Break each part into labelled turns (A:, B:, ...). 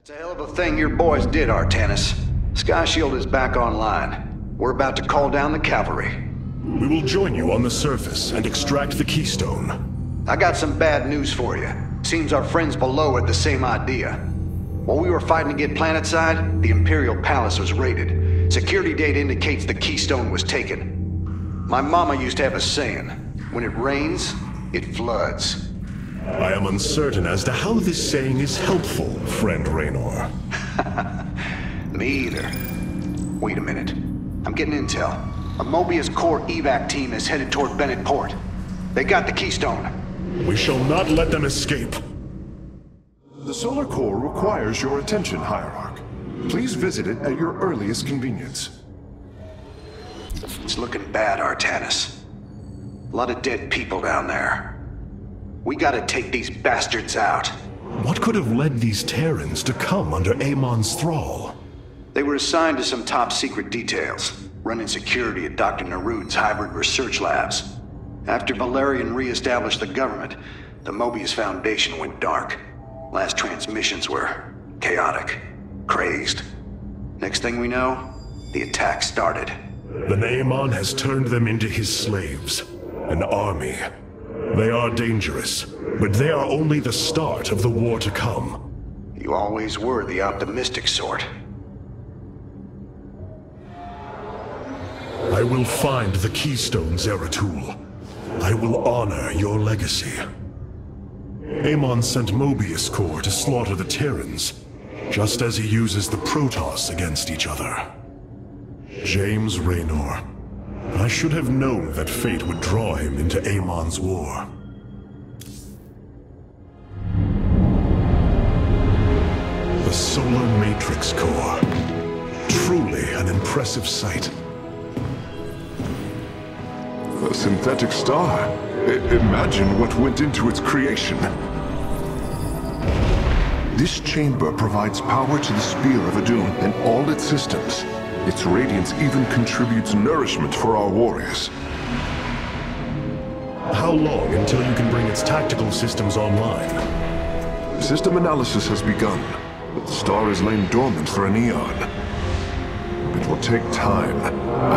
A: It's a hell of a thing your boys did, Artanis. Sky Shield is back online. We're about to call down the cavalry.
B: We will join you on the surface and extract the Keystone.
A: I got some bad news for you. Seems our friends below had the same idea. While we were fighting to get planetside, the Imperial Palace was raided. Security data indicates the Keystone was taken. My mama used to have a saying, when it rains, it floods.
B: I am uncertain as to how this saying is helpful, friend Raynor.
A: Me either. Wait a minute. I'm getting intel. A Mobius Core evac team is headed toward Bennet Port. They got the Keystone.
B: We shall not let them escape.
C: The Solar Core requires your attention, Hierarch. Please visit it at your earliest convenience.
A: It's looking bad, Artanis. A lot of dead people down there. We gotta take these bastards out.
B: What could have led these terrans to come under Amon's thrall?
A: They were assigned to some top-secret details, running security at Dr. Narud's hybrid research labs. After Valerian re-established the government, the Mobius Foundation went dark. Last transmissions were chaotic, crazed. Next thing we know, the attack started.
B: Then Amon has turned them into his slaves, an army. They are dangerous, but they are only the start of the war to come.
A: You always were the optimistic sort.
B: I will find the Keystone, Zeratul. I will honor your legacy. Amon sent Mobius Core to slaughter the Terrans, just as he uses the Protoss against each other. James Raynor. I should have known that fate would draw him into Amon's war. The Solar Matrix Core. Truly an impressive sight.
C: A synthetic star. Imagine what went into its creation. This chamber provides power to the Spear of Adun and all its systems. Its radiance even contributes nourishment for our warriors.
B: How long until you can bring its tactical systems online?
C: System analysis has begun, but the star has lain dormant for an eon. It will take time,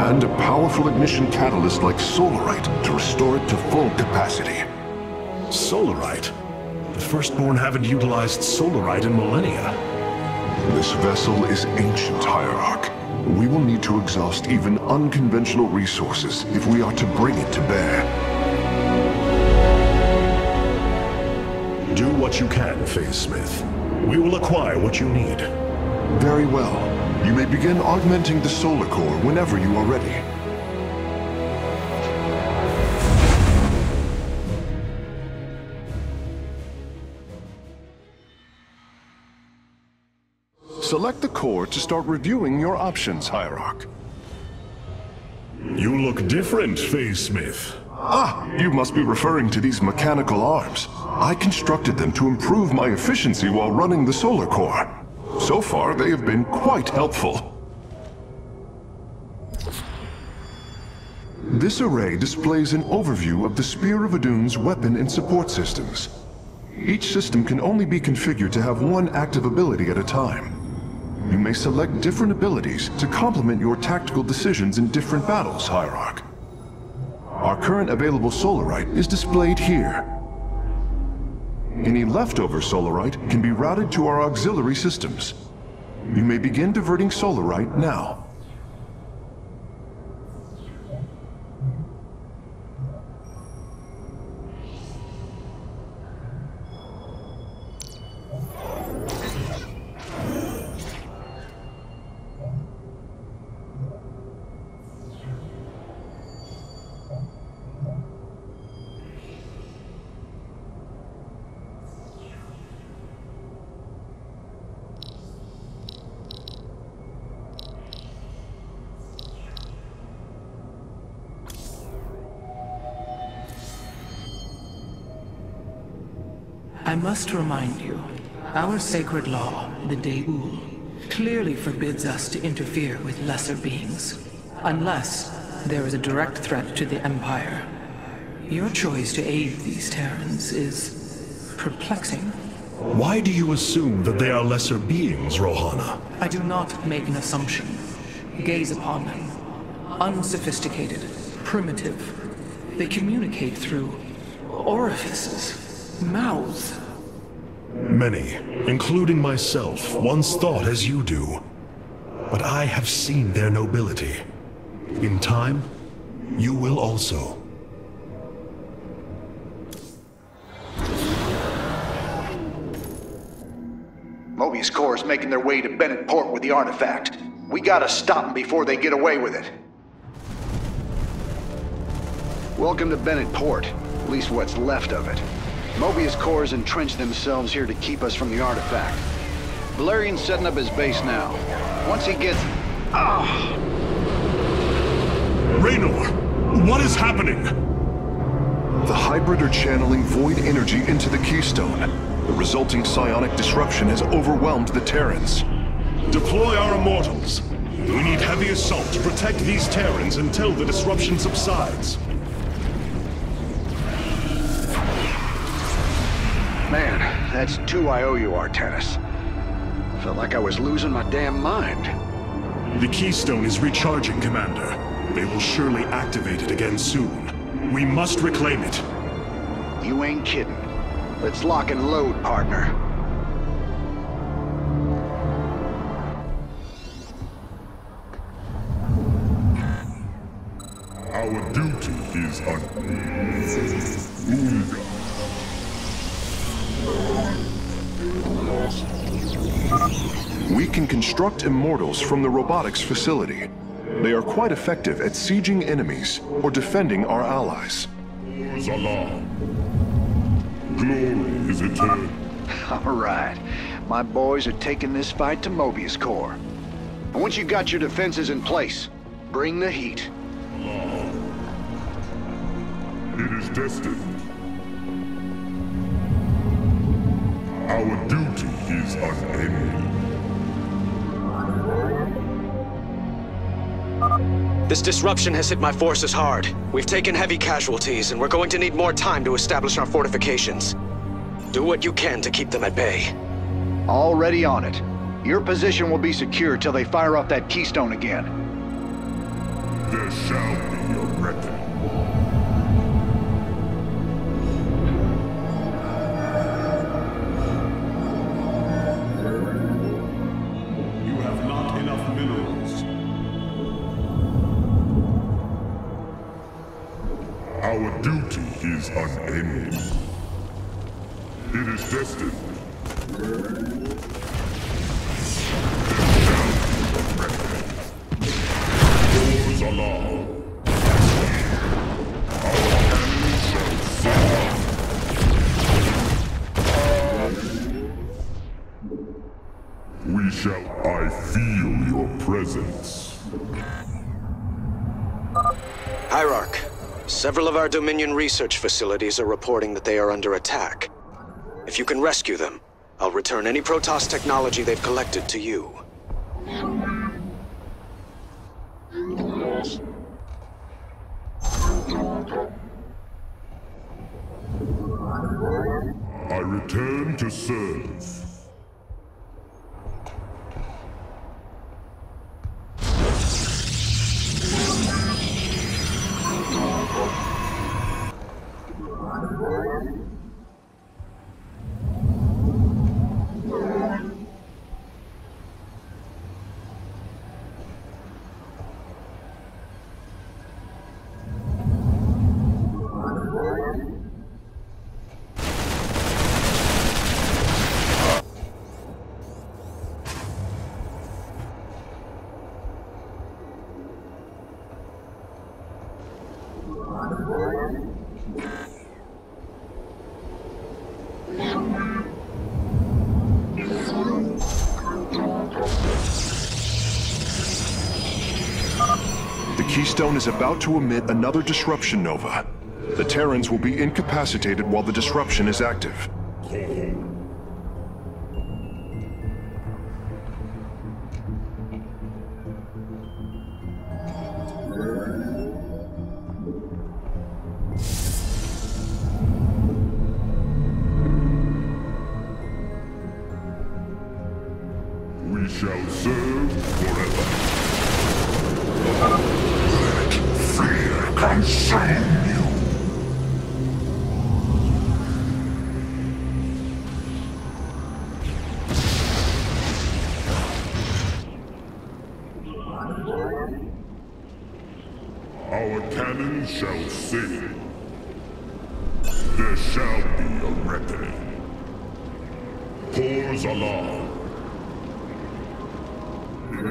C: and a powerful ignition catalyst like Solarite to restore it to full capacity.
B: Solarite? The Firstborn haven't utilized Solarite in millennia.
C: This vessel is ancient, Hierarch. We will need to exhaust even unconventional resources if we are to bring it to bear.
B: Do what you can, Phase Smith. We will acquire what you need.
C: Very well. You may begin augmenting the Solar Core whenever you are ready. Select the core to start reviewing your options, Hierarch.
B: You look different, Phase Smith.
C: Ah, you must be referring to these mechanical arms. I constructed them to improve my efficiency while running the Solar Core. So far, they have been quite helpful. This array displays an overview of the Spear of Adun's weapon and support systems. Each system can only be configured to have one active ability at a time. You may select different abilities to complement your tactical decisions in different battles, Hierarch. Our current available Solarite is displayed here. Any leftover Solarite can be routed to our auxiliary systems. You may begin diverting Solarite now.
D: I must remind you, our sacred law, the Deul, clearly forbids us to interfere with lesser beings, unless there is a direct threat to the Empire. Your choice to aid these terrans is perplexing.
B: Why do you assume that they are lesser beings, Rohana?
D: I do not make an assumption. Gaze upon them. Unsophisticated, primitive. They communicate through orifices, mouths.
B: Many, including myself, once thought as you do. But I have seen their nobility. In time, you will also.
A: Mobius Corps is making their way to Bennet Port with the artifact. We gotta stop them before they get away with it. Welcome to Bennet Port, at least what's left of it. Mobius Corps has entrenched themselves here to keep us from the artifact. Valerian's setting up his base now. Once he gets...
B: Raynor! What is happening?
C: The hybrid are channeling void energy into the Keystone. The resulting psionic disruption has overwhelmed the Terrans.
B: Deploy our immortals. We need heavy assault to protect these Terrans until the disruption subsides.
A: Man, that's 2 I owe you, Artanis. Felt like I was losing my damn mind.
B: The Keystone is recharging, Commander. They will surely activate it again soon. We must reclaim it.
A: You ain't kidding. Let's lock and load, partner.
B: Our duty is
C: We can construct immortals from the robotics facility. They are quite effective at sieging enemies or defending our allies.
B: Zalam. Glory is eternal.
A: All right. My boys are taking this fight to Mobius Corps. And once you got your defenses in place, bring the heat.
B: It is destined. Our duty is unending.
E: This disruption has hit my forces hard. We've taken heavy casualties, and we're going to need more time to establish our fortifications. Do what you can to keep them at bay.
A: Already on it. Your position will be secure till they fire off that Keystone again.
B: There shall be a reckoning. You have not enough minerals. Our duty is unending. It is destined. Doors alarm. Our cannon shall soar. We shall... I feel your presence.
E: Hierarch, several of our Dominion research facilities are reporting that they are under attack. If you can rescue them, I'll return any Protoss technology they've collected to you.
B: I return to serve.
C: The Keystone is about to emit another disruption nova. The Terrans will be incapacitated while the disruption is active.
B: We shall serve forever. Let fear consume you. Our cannon shall sing. There shall be a reckoning. Pours alarm. We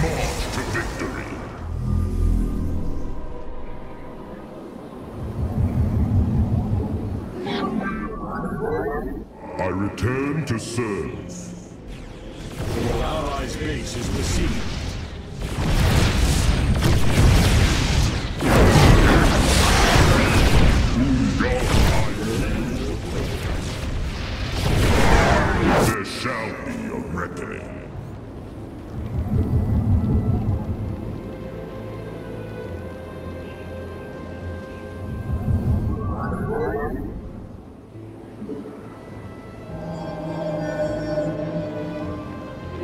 B: march to victory. I return to serve.
F: Your allies' base is besieged.
B: There shall be a reckoning.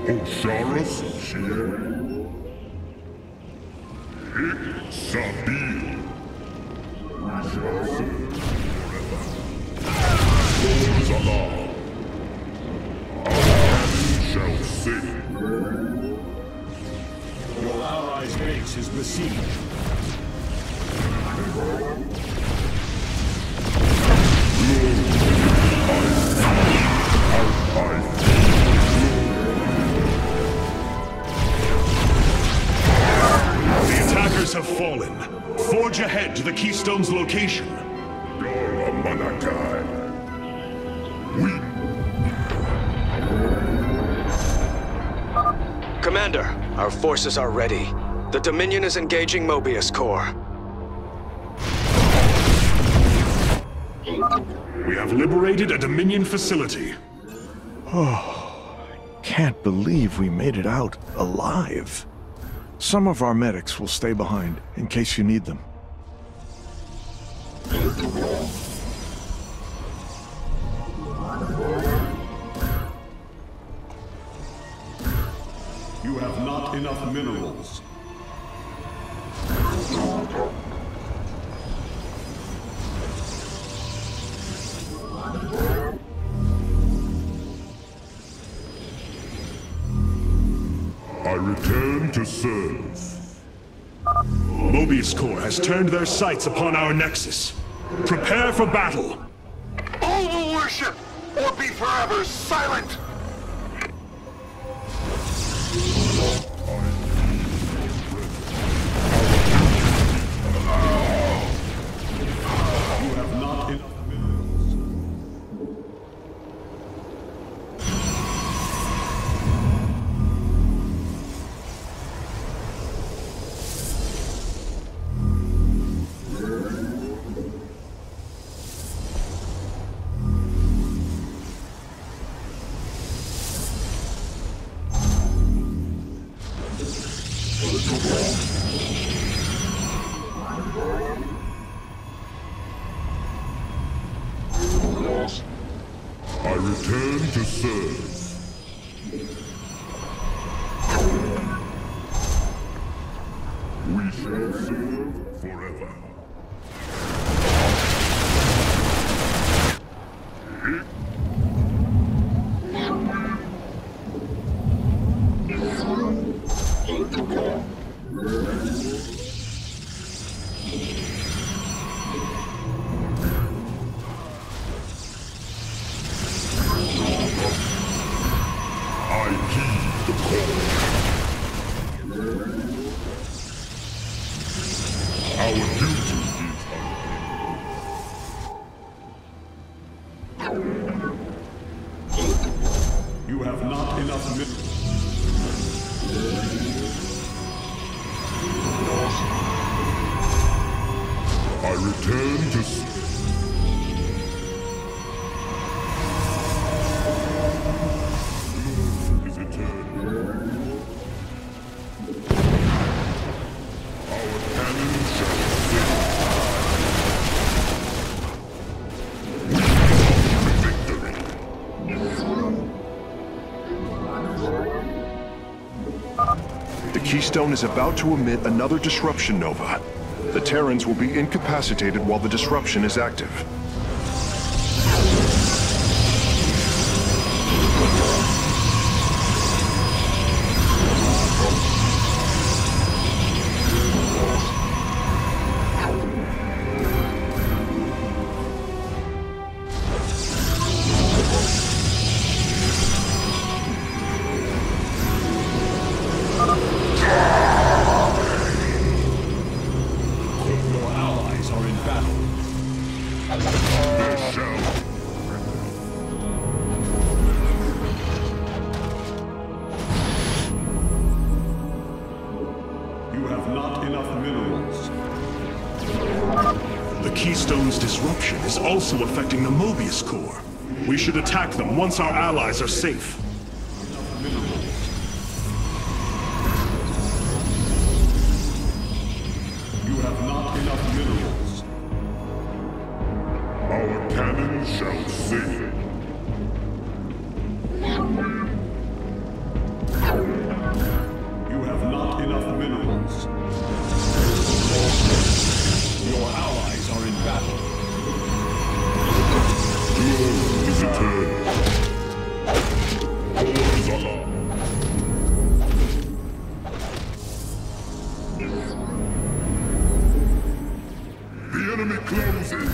B: Osharis Shir. Hic Sabil. We shall serve forever. Doors alarm. Shall sing.
F: Your allies' base is besieged.
B: The attackers have fallen. Forge ahead to the Keystone's location.
E: Commander, our forces are ready. The Dominion is engaging Mobius Corps.
B: We have liberated a Dominion facility.
G: Can't believe we made it out alive. Some of our medics will stay behind in case you need them.
F: You have not enough minerals.
B: I return to serve. Mobius Corps has turned their sights upon our Nexus. Prepare for battle.
H: All will worship, or be forever silent!
F: You have not enough minerals.
B: I return to serve. We shall serve forever. I heed the call. Our duty is
F: You have not enough minerals.
B: I return to is eternal. Our cannon shall sing. We
C: Keystone is about to emit another disruption nova. The Terrans will be incapacitated while the disruption is active.
B: The Keystone's disruption is also affecting the Mobius core. We should attack them once our allies are safe.
F: You have not enough minerals.
H: Our cannon shall sing.
F: You have not enough minerals. Your allies are in battle.
H: Yours is eternal. Korhal. The enemy closes.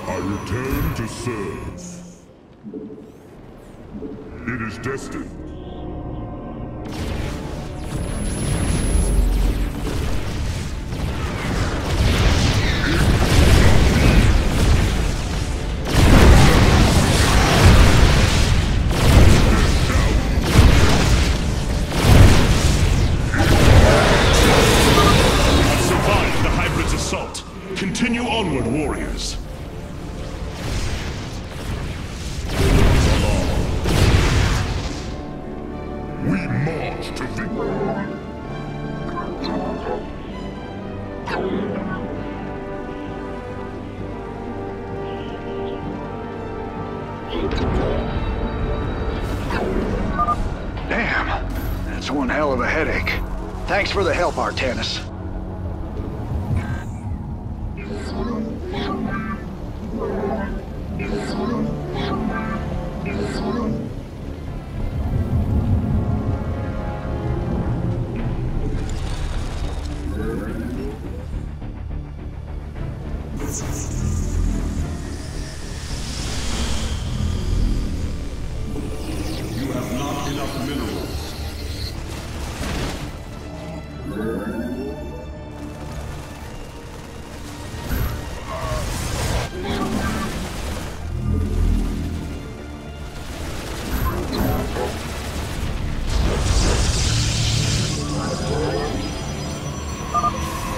H: I return to serve. It is destined.
B: Continue onward, warriors.
H: We march to victory.
A: Damn, that's one hell of a headache. Thanks for the help, Artanis.
F: You have not enough minerals.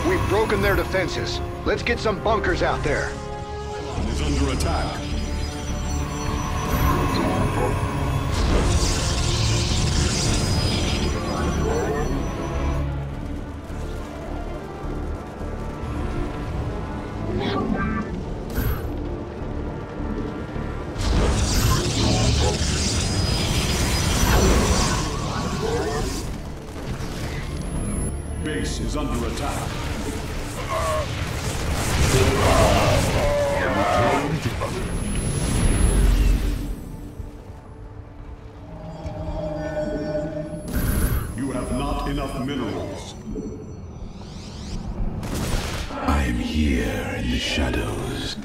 A: We've broken their defenses. Let's get some bunkers out there.
F: It is under attack. Base is under attack. You have not enough minerals.
I: I am here in the shadows.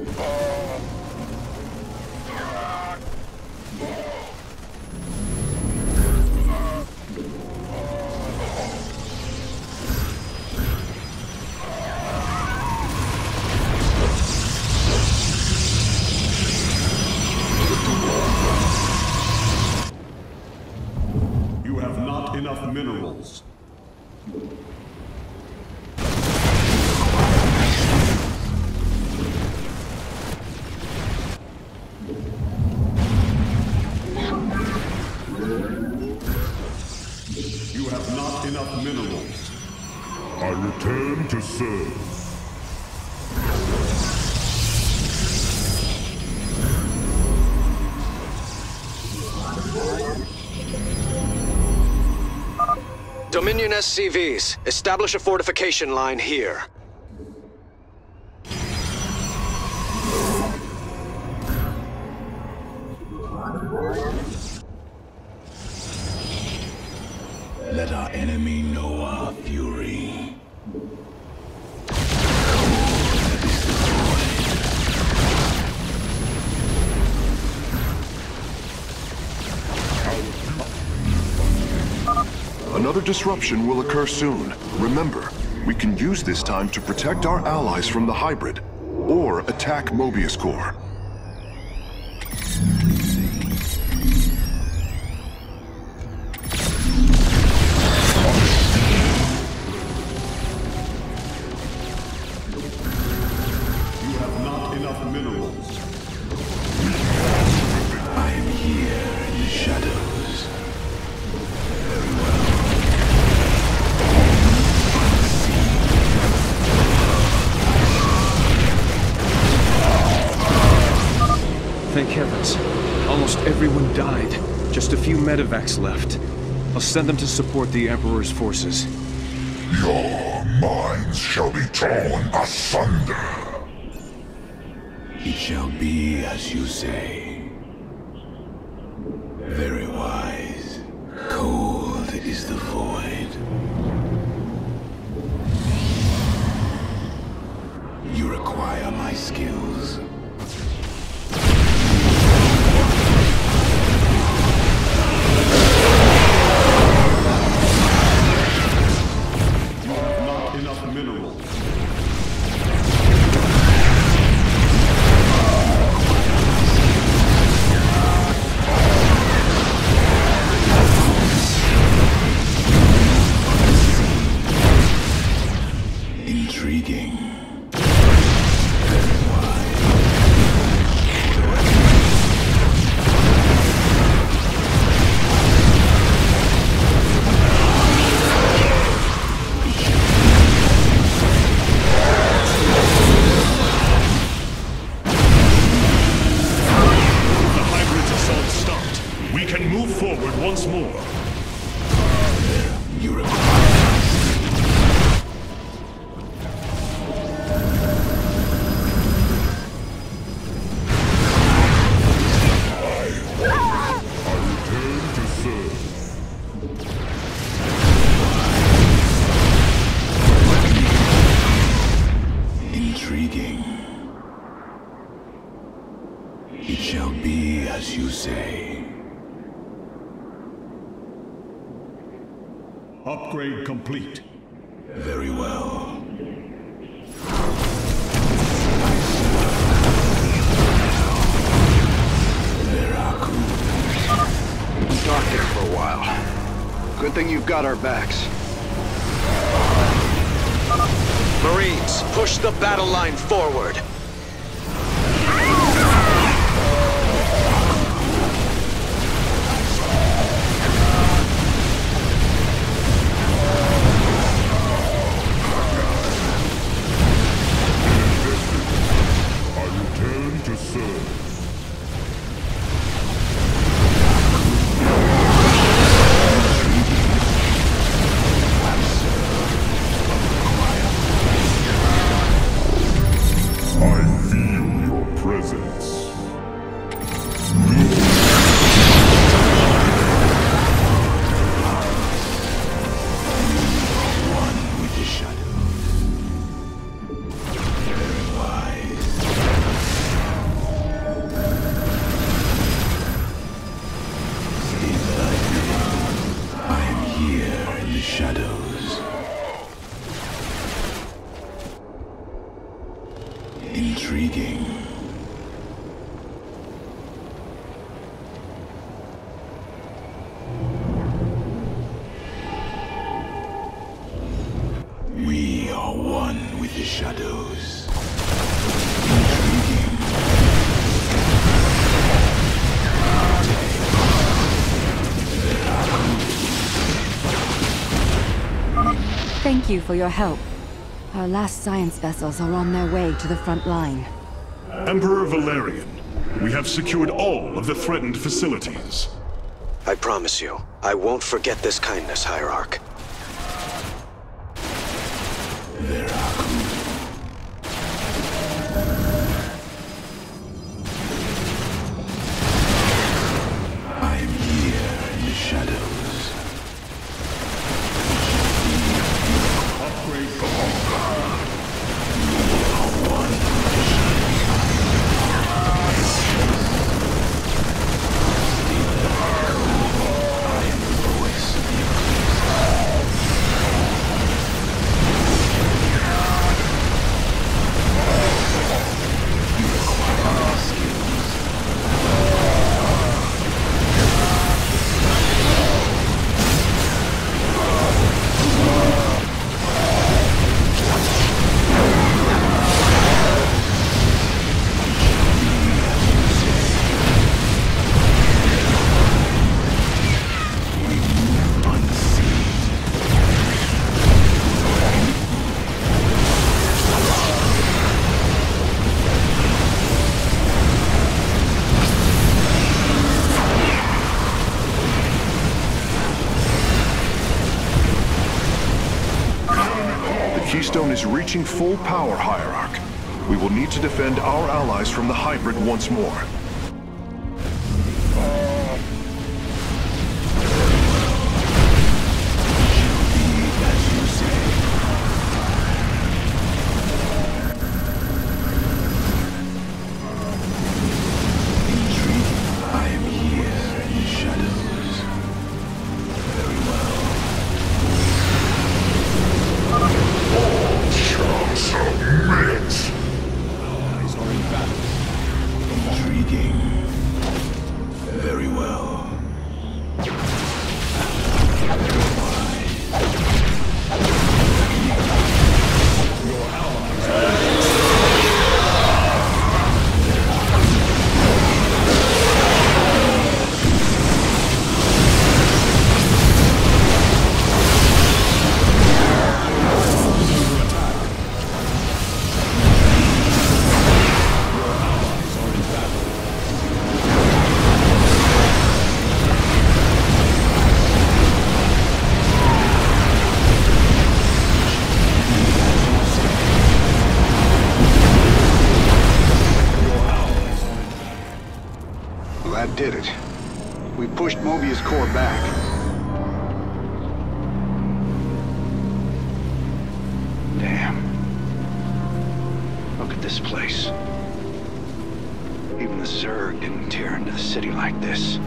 F: You have not enough minerals.
E: Valerian SCVs. Establish a fortification line here.
I: Let our enemy know our fury.
C: Another disruption will occur soon. Remember, we can use this time to protect our allies from the hybrid, or attack Mobius Core.
F: You have not enough minerals.
I: I am here in the shadows.
J: Thank heavens. Almost everyone died. Just a few medevacs left. I'll send them to support the Emperor's forces.
H: Your minds shall be torn asunder.
I: It shall be as you say. Very wise. Cold is the void. You require my skills.
F: Enough minerals.
I: Intriguing.
B: Once more.
I: You require intriguing. It shall be as you say.
F: Upgrade complete.
I: Very well.
A: Dark there for a while. Good thing you've got our backs.
E: Marines, push the battle line forward.
I: Intriguing. We are one with the shadows. Intriguing.
K: Thank you for your help. Our last science vessels are on their way to the front line.
B: Emperor Valerian, we have secured all of the threatened facilities.
E: I promise you, I won't forget this kindness, Hierarch.
C: Keystone is reaching full power, Hierarch. We will need to defend our allies from the hybrid once more.
A: That did it. We pushed Mobius core back. Damn. Look at this place. Even the Zerg didn't tear into the city like this.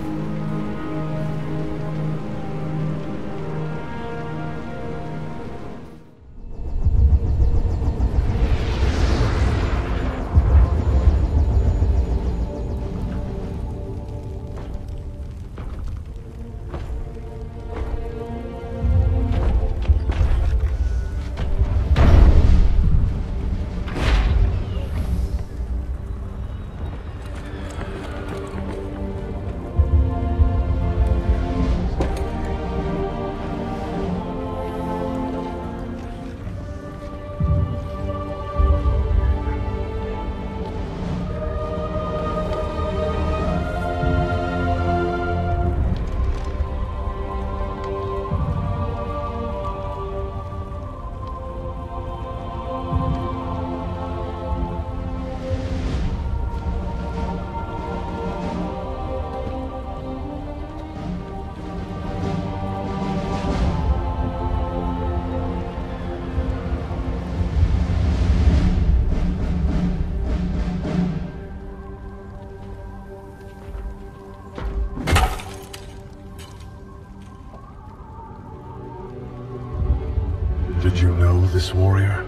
B: Did you know this warrior?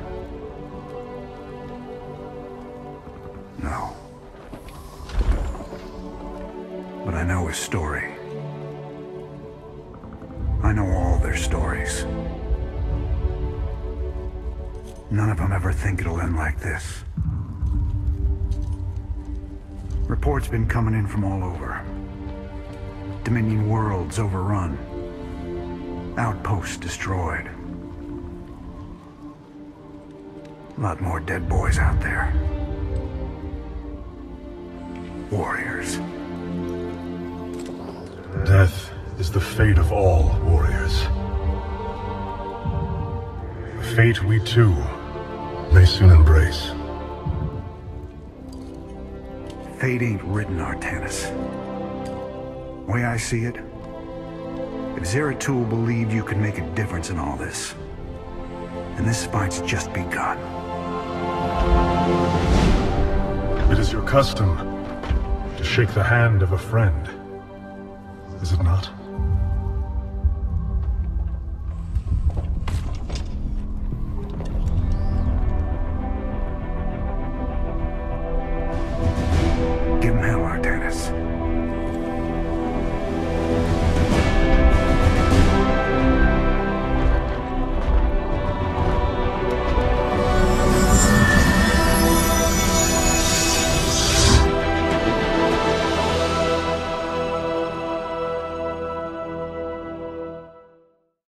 A: No. But I know his story. I know all their stories. None of them ever think it'll end like this. Reports been coming in from all over. Dominion worlds overrun. Outposts destroyed. A lot more dead boys out there. Warriors.
B: Death is the fate of all warriors. A fate we too may soon embrace.
L: Fate ain't written, Artanis. The way I see it, if Zeratul believed you could make a difference in all this, then this fight's just begun.
B: It is your custom to shake the hand of a friend, is it not?
L: Give him hell, Artanis.